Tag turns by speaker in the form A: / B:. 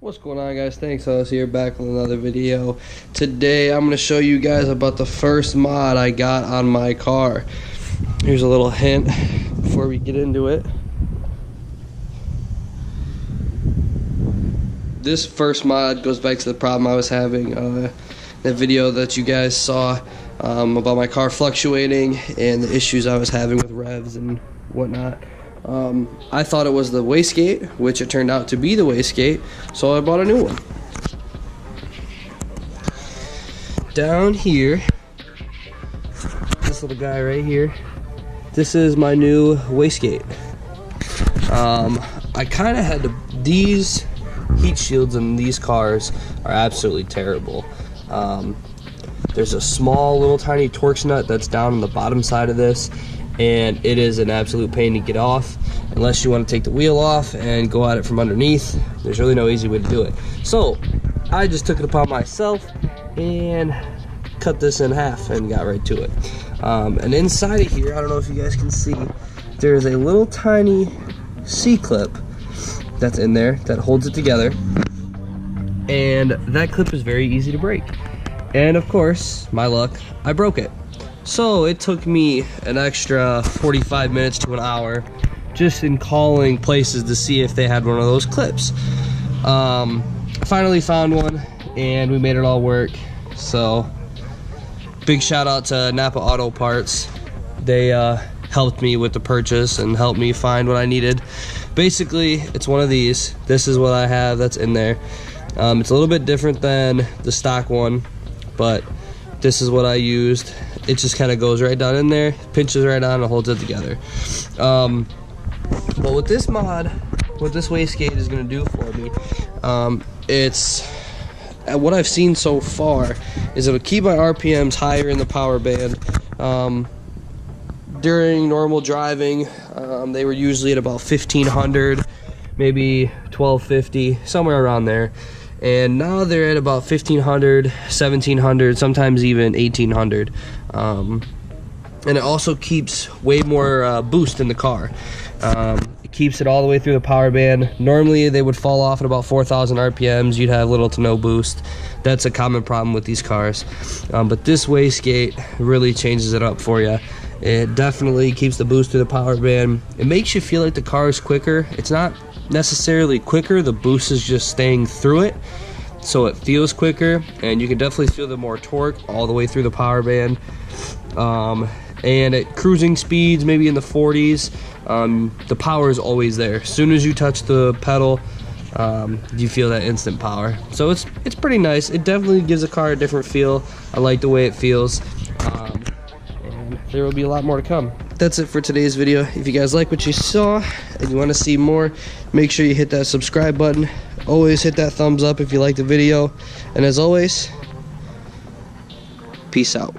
A: What's going on, guys? Thanks. I was here back with another video. Today I'm going to show you guys about the first mod I got on my car. Here's a little hint before we get into it. This first mod goes back to the problem I was having the video that you guys saw about my car fluctuating and the issues I was having with revs and whatnot. I thought it was the wastegate, which it turned out to be the wastegate, so I bought a new one. Down here, this little guy right here, this is my new wastegate. I kind of had to, these heat shields in these cars are absolutely terrible. There's a small little tiny Torx nut that's down on the bottom side of this, and it is an absolute pain to get off unless you want to take the wheel off and go at it from underneath. There's really no easy way to do it. So I just took it upon myself and cut this in half and got right to it. And inside of here, I don't know if you guys can see, there's a little tiny C-clip that's in there that holds it together, and that clip is very easy to break. And of course, my luck, I broke it. So it took me an extra 45 minutes to an hour just in calling places to see if they had one of those clips. Finally found one, and we made it all work. So big shout out to Napa Auto Parts. They helped me with the purchase and helped me find what I needed. Basically, it's one of these. This is what I have that's in there. It's a little bit different than the stock one, but this is what I used. It just kind of goes right down in there, pinches right on, and holds it together. But with this mod, what this wastegate is going to do for me, it's what I've seen so far is it'll keep my RPMs higher in the power band. During normal driving, they were usually at about 1500, maybe 1250, somewhere around there. And now they're at about 1500, 1700, sometimes even 1800. And it also keeps way more boost in the car. It keeps it all the way through the power band. Normally they would fall off at about 4,000 RPMs. You'd have little to no boost. That's a common problem with these cars. But this wastegate really changes it up for you. It definitely keeps the boost through the power band. It makes you feel like the car is quicker. It's not necessarily quicker, the boost is just staying through it, so it feels quicker, and you can definitely feel the more torque all the way through the power band. And at cruising speeds, maybe in the 40s, the power is always there. As soon as you touch the pedal, you feel that instant power. So it's pretty nice. It definitely gives the car a different feel. I like the way it feels. And there will be a lot more to come. That's it for today's video. If you guys like what you saw and you want to see more, make sure you hit that subscribe button. Always hit that thumbs up if you like the video. And as always, peace out.